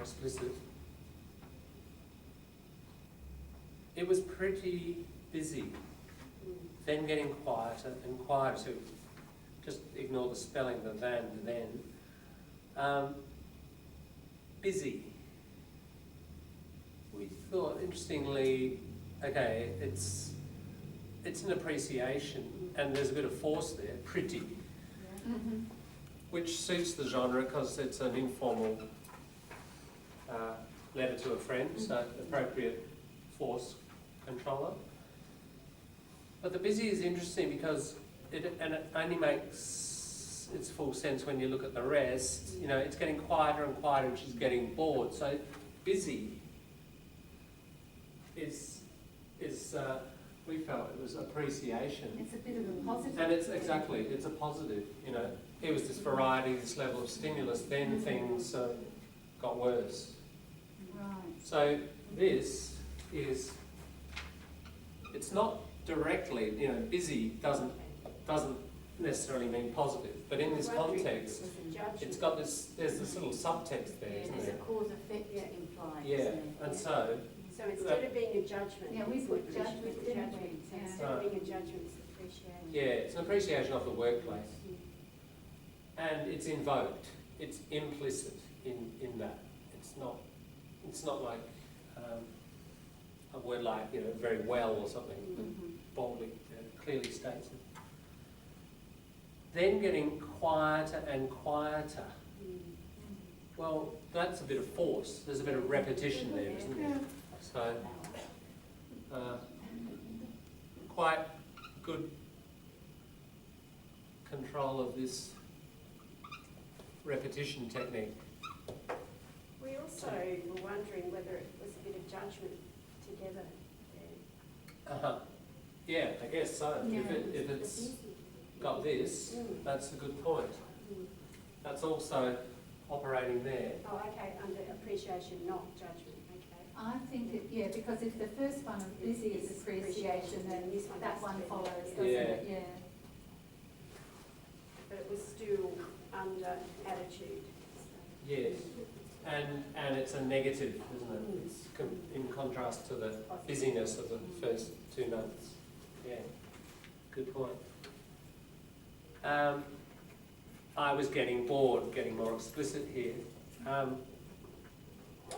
explicit. It was pretty busy, then getting quieter and quieter. Just ignore the spelling, the than, the then. Busy. We thought, interestingly, okay, it's an appreciation, and there's a bit of force there, pretty, which suits the genre because it's an informal letter to a friend, so appropriate force controller. But the busy is interesting because it only makes its full sense when you look at the rest. You know, it's getting quieter and quieter, and she's getting bored. So busy is we felt it was appreciation. It's a bit of a positive. And it's exactly, it's a positive. You know, here was this variety, this level of stimulus. Then things got worse. Right. So this is, it's not directly, you know, busy doesn't necessarily mean positive, but in this context, it's got this, there's this little subtext there, isn't there's there? a cause effect implied. Yeah, and so instead of being a judgment, yeah, we put judgment, didn't we? Instead of being a judgment, it's appreciation. yeah, it's an appreciation of the workplace, and it's invoked, it's implicit in that. It's not like a word like, you know, very well or something, boldly, clearly states it. Then getting quieter and quieter. Well, that's a bit of force. There's a bit of repetition there, isn't there? So, quite good control of this repetition technique. We also were wondering whether it was a bit of judgment together there. Yeah, I guess so. Yeah. If it's got this, that's a good point. That's also operating there. Oh, okay, under appreciation, not judgment, okay. I think it, yeah, because if the first one of busy is appreciation, then this one that has one to be, follows, yeah. doesn't it? Yeah. But it was still under attitude. Yes, and it's a negative, isn't it? It's in contrast to the busyness of the first 2 notes. Yeah, good point. I was getting bored, getting more explicit here.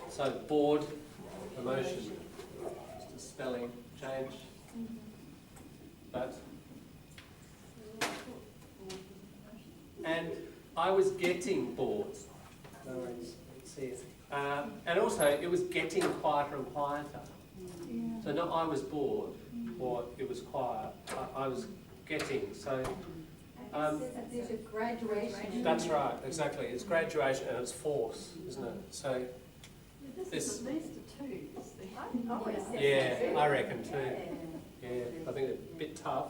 So bored, emotion, just a spelling change. But and I was getting bored. No worries, let's see it. And also, it was getting quieter and quieter. Yeah. So not I was bored, or it was quiet. I was getting. So There's a graduation. that's right, exactly. It's graduation and it's force, isn't it? So This is at least a 2. Oh, yes. yeah, I reckon too. Yeah, I think it's a bit tough.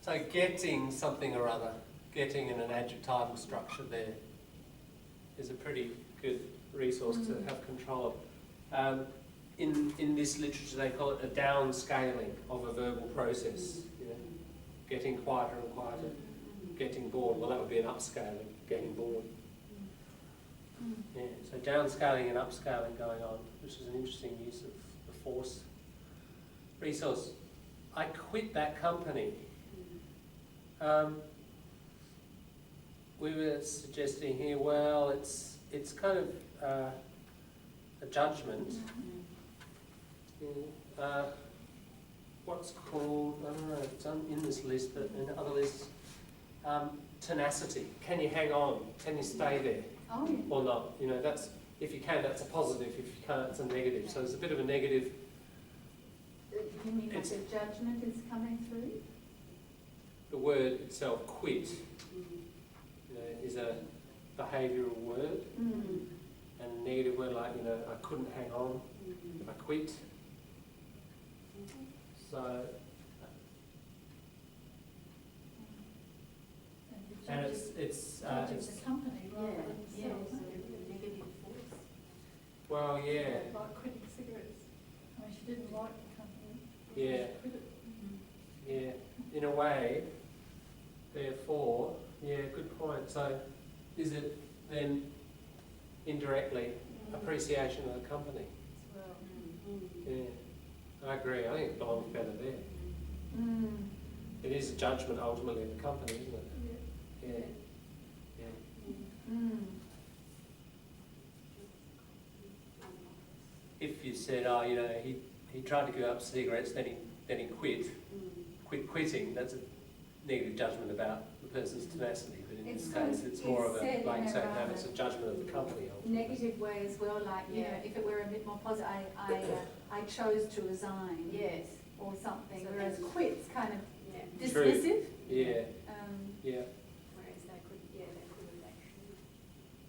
So getting something or other, getting in an adjectival structure there is a pretty good resource to have control of. In this literature they call it a downscaling of a verbal process, you know, getting quieter and quieter, getting bored. Well, that would be an upscaling, getting bored. Yeah, so downscaling and upscaling going on, which is an interesting use of the force resource. I quit that company. We were suggesting here, well, it's kind of a judgment. What's called, I don't know, it's in this list, but in other lists, tenacity. Can you hang on? Can you stay there? Oh, yeah. Or not? You know, that's, if you can, that's a positive. If you can't, it's a negative. So there's a bit of a negative. You mean like the judgment is coming through? The word itself, quit, you know, is a behavioural word. And a negative word like, you know, I couldn't hang on, I quit. So, and it's the company rather than Yeah, itself. so negative force. well, yeah, Like quitting cigarettes. I mean, she didn't like the company. yeah, She quit it. yeah. In a way, therefore, yeah, good point. So, is it then indirectly appreciation of the company. Well, Yeah, I agree. I think it belongs better there. Mm. It is a judgment ultimately of the company, isn't it? Yeah. Yeah. Mm. If you said, oh, you know, he tried to give up cigarettes, then he quitting, that's a negative judgment about the person's tenacity. But in this case, it's more of a, like you say, it's a judgment of the company. Ultimately. Negative way as well, like, you know, if it were a bit more positive, I chose to resign. yes. Or something, So whereas then- quit's kind of Yeah. dismissive. Yeah, yeah. Whereas they could, they could have actually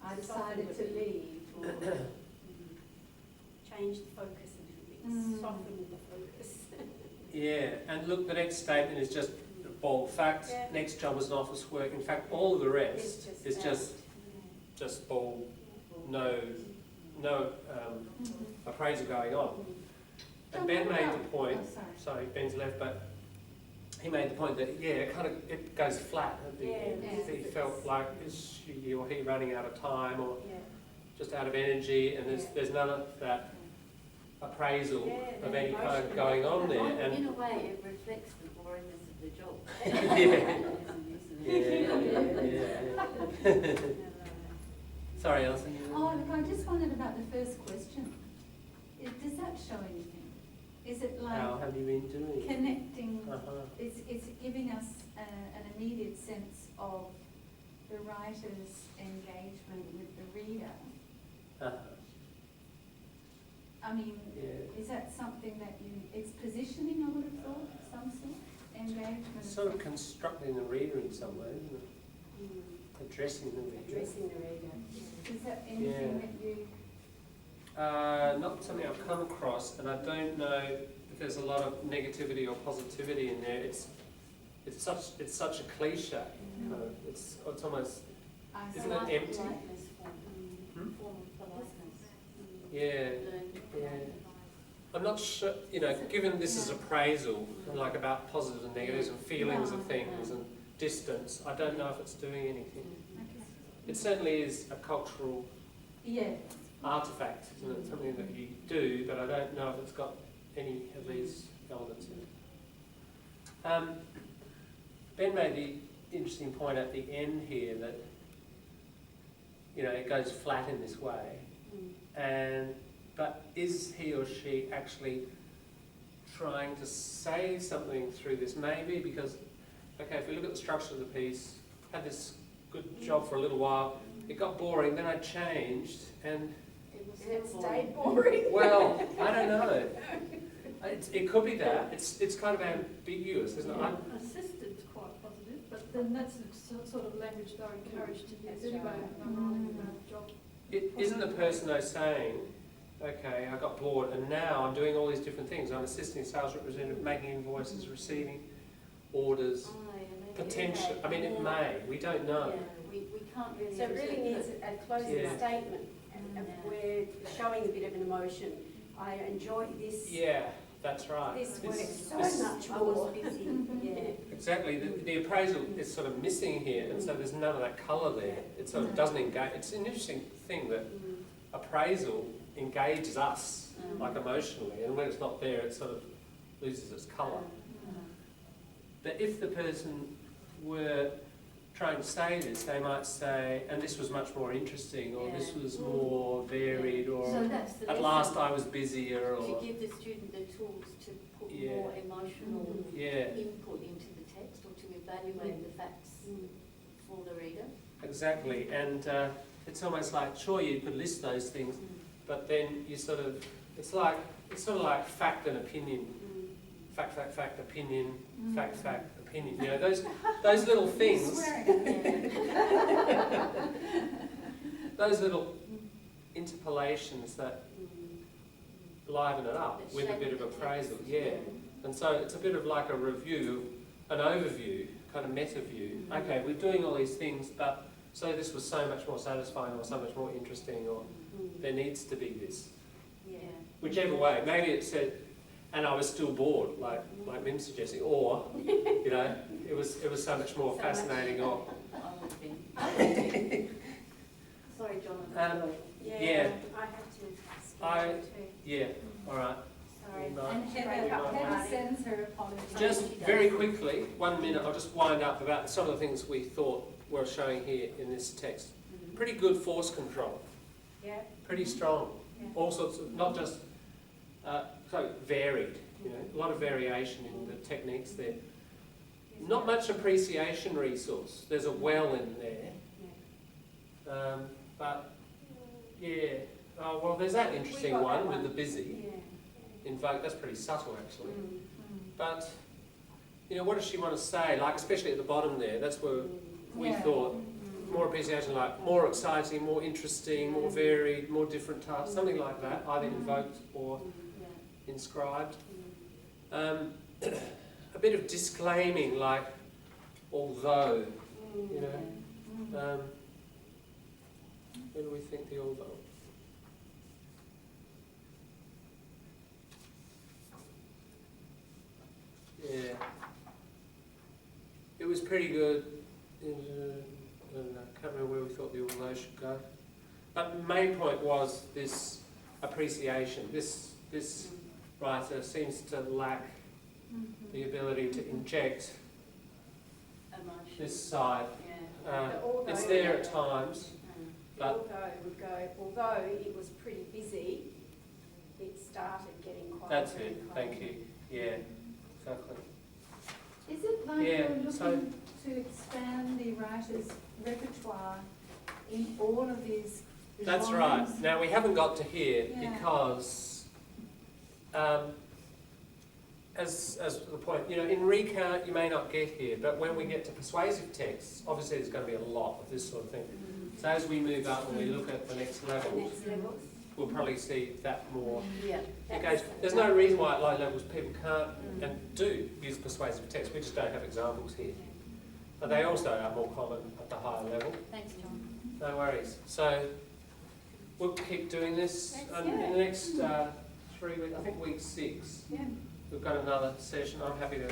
I decided to leave. Or, change the focus a little bit, Mm. soften the focus. Yeah, and look, the next statement is just a bold fact. Yeah. Next job was an office work. In fact, all of the rest is out. just bold, no appraisal going on. And Ben made the point, sorry, Ben's left, but he made the point that, yeah, it goes flat at the end. Yeah. He felt like, is she or he running out of time or Yeah. just out of energy, and there's none of that appraisal of any kind going on there. And in a way, it reflects the boringness of the job. yeah. Sorry, Alison. oh, look, I just wondered about the first question. Does that show anything? Is it like How have you been doing? connecting? Uh-huh. It's giving us an immediate sense of the writer's engagement with the reader. Uh-huh. I mean, Yeah. is that something that it's positioning, I would have thought, of some sort? Engagement? It's sort of constructing the reader in some way, isn't it? Addressing the reader. Addressing the reader. Is that anything Yeah. that you... Not something I've come across, and I don't know if there's a lot of negativity or positivity in there. It's such a cliche. Kind of, it's almost, isn't it empty? Politeness Hmm? form of politeness. Yeah. Yeah. I'm not sure, you know, given this is appraisal, like about positives and negatives and feelings of things and distance, I don't know if it's doing anything. Okay. It certainly is a cultural Yeah. artifact, isn't it? Something that you do, but I don't know if it's got any of these elements in it. Ben made the interesting point at the end here that, you know, it goes flat in this way, but is he or she actually trying to say something through this? Maybe because, okay, if we look at the structure of the piece, had this good job for a little while, it got boring, then I changed, and It was And it still stayed boring. boring. well, I don't know. It could be that. It's kind of ambiguous, isn't it? Assisted's quite positive, but then that's the sort of language they're encouraged to use That's anyway right. when they're writing about a job. Isn't the person though saying, okay, I got bored and now I'm doing all these different things. I'm assisting a sales representative, making invoices, receiving orders, potential. I mean, it may. We don't know. Yeah, we can't really. So it really needs a closing Yeah. statement. And we're showing a bit of an emotion. I enjoy this. Yeah, that's right. This It's- works so this- much I more. was busy. Yeah. Exactly. The appraisal is sort of missing here, and so there's none of that colour there. It sort of doesn't engage. It's an interesting thing that appraisal engages us, like emotionally, and when it's not there, it sort of loses its colour. But if the person were trying to say this, they might say, and this was much more interesting, or this was more varied, or So that's the at lesson, last I was busier, to or give the student the tools to put Yeah. more emotional yeah, input into the text or to evaluate the facts for the reader. exactly. And it's almost like, sure, you could list those things, but then you sort of, it's sort of like fact and opinion, fact, opinion, fact, opinion. You know, those little things, those little interpolations that liven it up with a bit of appraisal, yeah. And so it's a bit of like a review, an overview, kind of meta view. Okay, we're doing all these things, but so this was so much more satisfying or so much more interesting, or there needs to be this. Yeah. Whichever way, maybe it said, and I was still bored, like Mim's suggesting, or, you know, it was so much more fascinating, or, I would be. Sorry, Jonathan. Yeah. I had to skip I- it too. Yeah, all right. Sorry. No. And Heather sends her apologies. Just very quickly, 1 minute, I'll just wind up about some of the things we thought were showing here in this text. Pretty good force control, Yeah. pretty strong. Yeah. All sorts of, not just, so varied, you know, a lot of variation in the techniques there. Not much appreciation resource. There's a well in there. But, yeah. Oh, well, there's that interesting got one that with one. the busy. Yeah. Invoke, that's pretty subtle actually. Mm. But, you know, what does she want to say? Like, especially at the bottom there, that's where we Yeah. thought more appreciation, like more exciting, more interesting, more varied, more different tasks, something like that, either invoked or inscribed. A bit of disclaiming, like, although, you know. Where do we think the although? Yeah. It was pretty good. I can't remember where we thought the although should go. But the main point was this appreciation. This writer seems to lack the ability to inject Emotion. this side. Yeah. It's there at times, but Although it would go, although it was pretty busy, it started getting quite. that's it. Thank you. Yeah, exactly. Is it like Yeah, you're so- looking to expand the writer's repertoire in all of these That's genres? right. Now we haven't got to here Yeah. because, as the point, you know, in recount you may not get here, but when we get to persuasive texts, obviously there's going to be a lot of this sort of thing. So as we move up and we look at the next The levels, next levels. we'll probably see that more Yeah. engaged. There's no reason why at low levels people can't and do use persuasive text. We just don't have examples here. But they also are more common at the higher level. Thanks, John. No worries. So we'll keep doing this in the next 3 weeks. I think week 6. Yeah. We've got another session. I'm happy to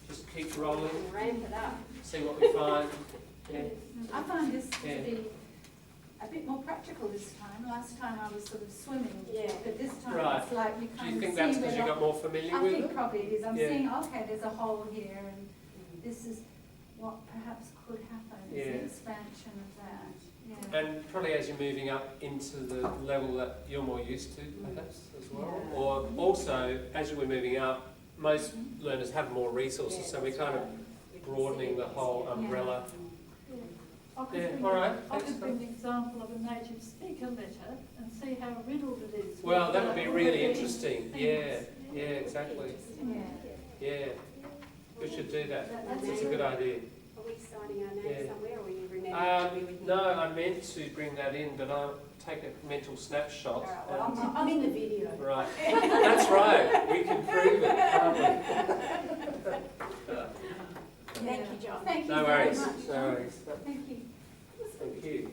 just keep rolling, Ramp it up. see what we find. Yeah. I find this to Yeah. be a bit more practical this time. Last time I was sort of swimming, Yeah. but this time Right. it's like you Do kind you of think see that's where because you got more familiar I with think it? probably it is. I'm Yeah. seeing, okay, there's a hole here and this is what perhaps could happen, is Yeah. the expansion of that. Yeah. And probably as you're moving up into the level that you're more used to, perhaps, as well. Yeah. Or also, as you were moving up, most learners have more resources, so we're kind of broadening the whole umbrella. I could Yeah, bring, all right, I thanks, could bring the example of a native speaker letter and see how riddled it is. Well, with, that would be really already interesting. Yeah, things. yeah, exactly. Yeah. Yeah, we should do that. That's It's a good idea. Are we signing our name Yeah. somewhere, or are you remembering we would? No, I meant to bring that in, but I'll take a mental snapshot. All right, well, and- I'm in the video. Right, that's right, we can prove it, can't we? Thank you, John. Thank you No very worries, much. no worries. Thank you. Thank you.